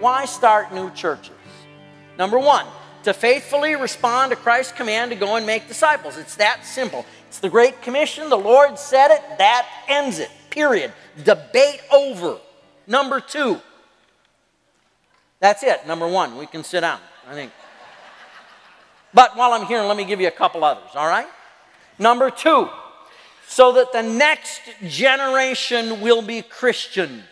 Why start new churches? Number one, to faithfully respond to Christ's command to go and make disciples. It's that simple. It's the Great Commission. The Lord said it. That ends it. Period. Debate over. Number two. That's it. Number one. We can sit down, I think. But while I'm here, let me give you a couple others, all right? Number two, so that the next generation will be Christian.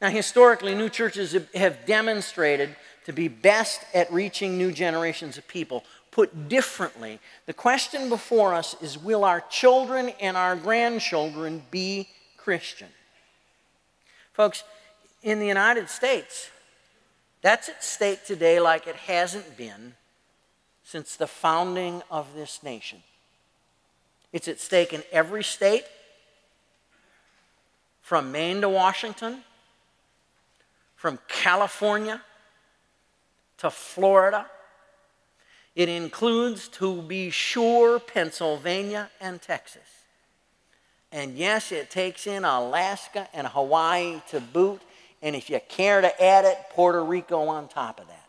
Now, historically, new churches have demonstrated to be best at reaching new generations of people. Put differently, the question before us is, will our children and our grandchildren be Christian? Folks, in the United States, that's at stake today like it hasn't been since the founding of this nation. It's at stake in every state, from Maine to Washington, from California to Florida. It includes, to be sure, Pennsylvania and Texas. And yes, it takes in Alaska and Hawaii to boot, and if you care to add it, Puerto Rico on top of that.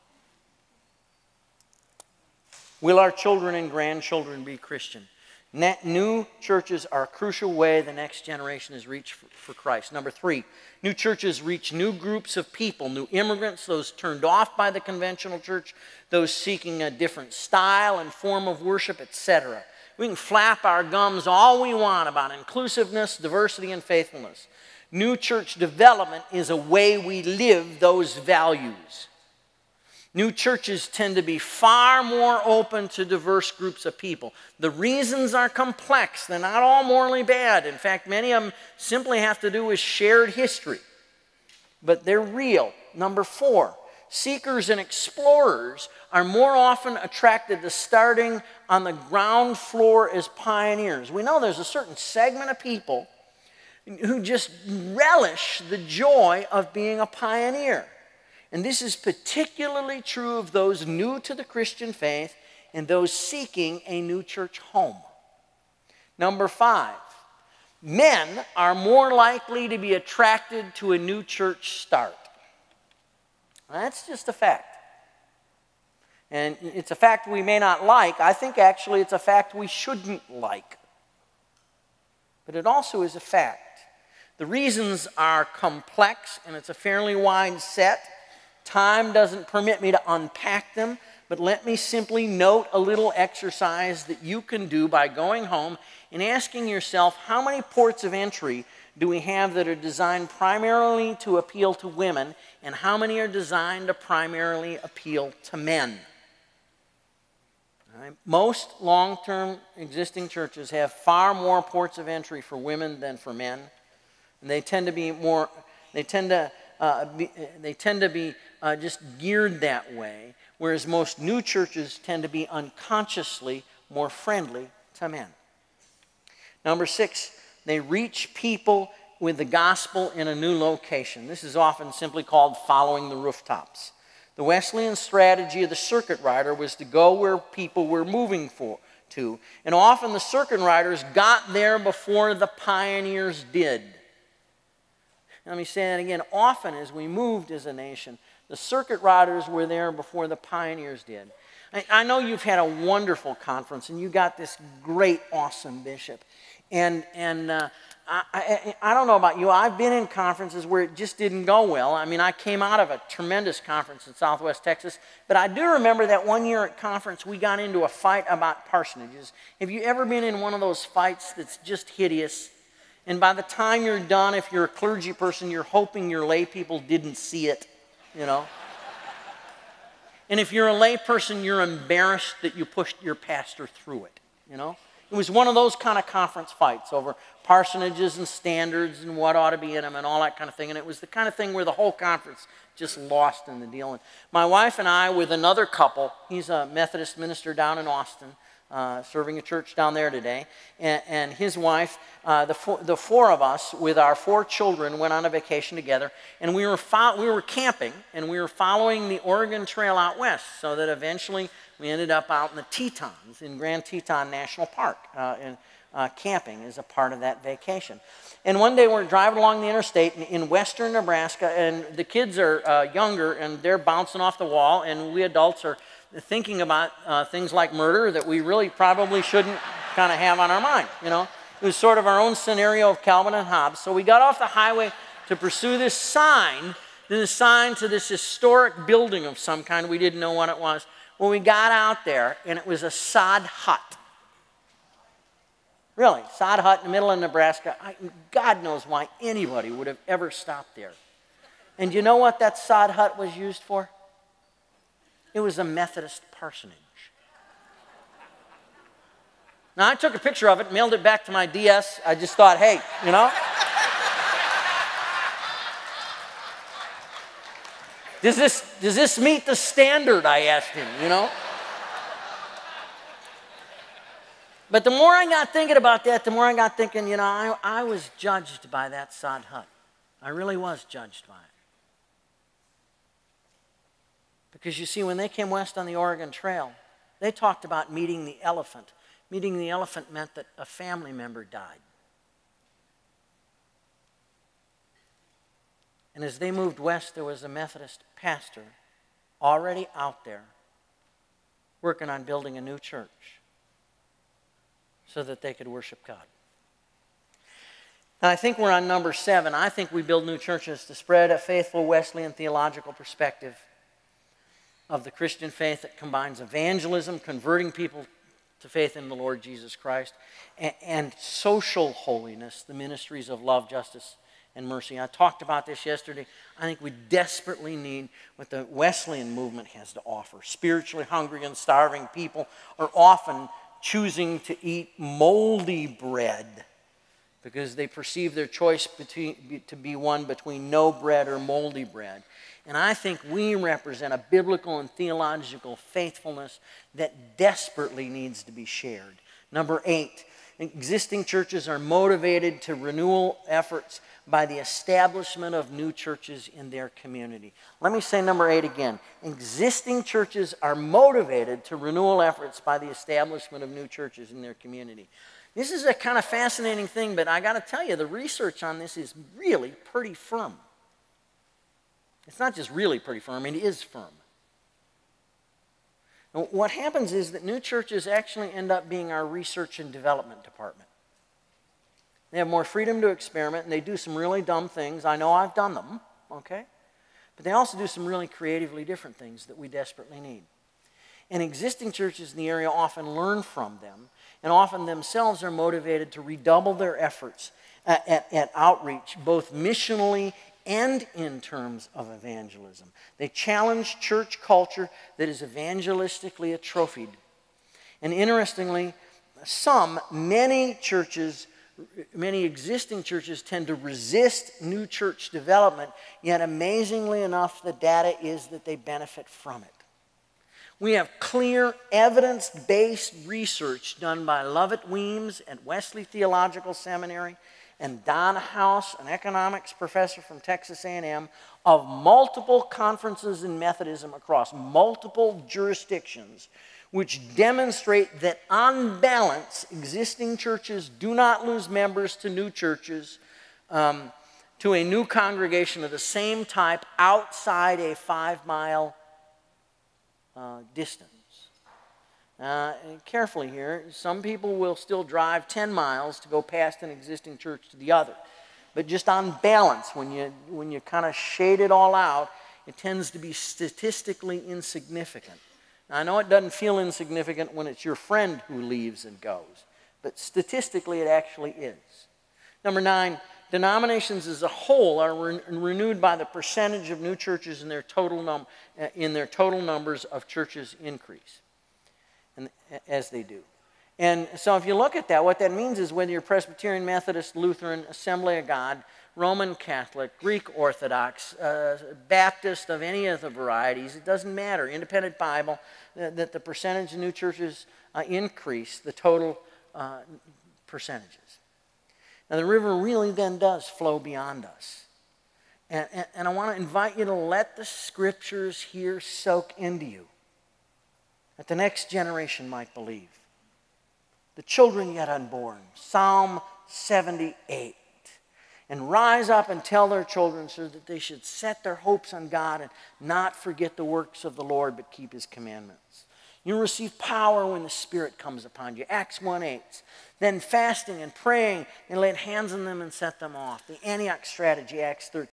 Will our children and grandchildren be Christian? New churches are a crucial way the next generation is reached for Christ. Number three, new churches reach new groups of people, new immigrants, those turned off by the conventional church, those seeking a different style and form of worship, etc. We can flap our gums all we want about inclusiveness, diversity, and faithfulness. New church development is a way we live those values. New churches tend to be far more open to diverse groups of people. The reasons are complex. They're not all morally bad. In fact, many of them simply have to do with shared history. But they're real. Number four, seekers and explorers are more often attracted to starting on the ground floor as pioneers. We know there's a certain segment of people who just relish the joy of being a pioneer. And this is particularly true of those new to the Christian faith and those seeking a new church home. Number five, men are more likely to be attracted to a new church start. That's just a fact. And it's a fact we may not like. I think actually it's a fact we shouldn't like. But it also is a fact. The reasons are complex, and it's a fairly wide set. Time doesn't permit me to unpack them, but let me simply note a little exercise that you can do by going home and asking yourself, how many ports of entry do we have that are designed primarily to appeal to women, and how many are designed to primarily appeal to men? All right. Most long-term existing churches have far more ports of entry for women than for men, and they tend to be more. They tend to be just geared that way, whereas most new churches tend to be unconsciously more friendly to men. Number six, they reach people with the gospel in a new location. This is often simply called following the rooftops. The Wesleyan strategy of the circuit rider was to go where people were moving to, and often the circuit riders got there before the pioneers did. Let me say that again. Often as we moved as a nation, the circuit riders were there before the pioneers did. I know you've had a wonderful conference and you got this great, awesome bishop. And I don't know about you. I've been in conferences where it just didn't go well. I mean, I came out of a tremendous conference in Southwest Texas. But I do remember that one year at conference, we got into a fight about parsonages. Have you ever been in one of those fights that's just hideous? And by the time you're done, if you're a clergy person, you're hoping your lay people didn't see it, you know. And if you're a lay person, you're embarrassed that you pushed your pastor through it, you know. It was one of those kind of conference fights over parsonages and standards and what ought to be in them and all that kind of thing. And it was the kind of thing where the whole conference just lost in the deal. And my wife and I, with another couple, he's a Methodist minister down in Austin, serving a church down there today, and his wife, the four of us with our 4 children went on a vacation together, and we were camping, and we were following the Oregon Trail out west, so that eventually we ended up out in the Tetons, in Grand Teton National Park, camping as a part of that vacation. And one day we're driving along the interstate in western Nebraska, and the kids are younger, and they're bouncing off the wall, and we adults are thinking about things like murder that we really probably shouldn't kind of have on our mind, you know. It was sort of our own scenario of Calvin and Hobbes. So we got off the highway to pursue this sign to this historic building of some kind. We didn't know what it was. When we got out there, and it was a sod hut. Really, sod hut in the middle of Nebraska. God knows why anybody would have ever stopped there. And you know what that sod hut was used for? It was a Methodist parsonage. Now, I took a picture of it, mailed it back to my DS. I just thought, hey, you know. Does this meet the standard, I asked him, you know? But the more I got thinking about that, the more I got thinking, you know, I was judged by that sod hut. I really was judged by it. Because you see, when they came west on the Oregon Trail, they talked about meeting the elephant. Meeting the elephant meant that a family member died. And as they moved west, there was a Methodist pastor already out there working on building a new church so that they could worship God. And I think we're on number 7. I think we build new churches to spread a faithful Wesleyan theological perspective of the Christian faith that combines evangelism, converting people to faith in the Lord Jesus Christ, and social holiness, the ministries of love, justice, and mercy. I talked about this yesterday. I think we desperately need what the Wesleyan movement has to offer. Spiritually hungry and starving people are often choosing to eat moldy bread because they perceive their choice to be one between no bread or moldy bread. And I think we represent a biblical and theological faithfulness that desperately needs to be shared. Number 8, existing churches are motivated to renewal efforts by the establishment of new churches in their community. Let me say number 8 again. Existing churches are motivated to renewal efforts by the establishment of new churches in their community. This is a kind of fascinating thing, but I got to tell you, the research on this is really pretty firm. It's not just really pretty firm, it is firm. Now, what happens is that new churches actually end up being our research and development department. They have more freedom to experiment, and they do some really dumb things. I know I've done them, okay? But they also do some really creatively different things that we desperately need. And existing churches in the area often learn from them, and often themselves are motivated to redouble their efforts at outreach, both missionally and in terms of evangelism. They challenge church culture that is evangelistically atrophied. And interestingly, many existing churches tend to resist new church development, yet amazingly enough, the data is that they benefit from it. We have clear, evidence-based research done by Lovett Weems at Wesley Theological Seminary and Don House, an economics professor from Texas A&M, of multiple conferences in Methodism across multiple jurisdictions, which demonstrate that on balance, existing churches do not lose members to new churches, to a new congregation of the same type outside a 5-mile distance. Carefully here, some people will still drive 10 miles to go past an existing church to the other. But just on balance, when you kind of shade it all out, it tends to be statistically insignificant. Now, I know it doesn't feel insignificant when it's your friend who leaves and goes, but statistically it actually is. Number 9, denominations as a whole are renewed by the percentage of new churches in their total numbers of churches increase, and as they do. And so if you look at that, what that means is whether you're Presbyterian, Methodist, Lutheran, Assembly of God, Roman Catholic, Greek Orthodox, Baptist of any of the varieties, it doesn't matter, Independent Bible, that the percentage of new churches increase, the total percentages. Now the river really then does flow beyond us. And I want to invite you to let the scriptures here soak into you, that the next generation might believe. the children yet unborn. Psalm 78. And rise up and tell their children so that they should set their hopes on God and not forget the works of the Lord, but keep his commandments. You'll receive power when the Spirit comes upon you. Acts 1:8. Then fasting and praying and laid hands on them and set them off. The Antioch strategy, Acts 13.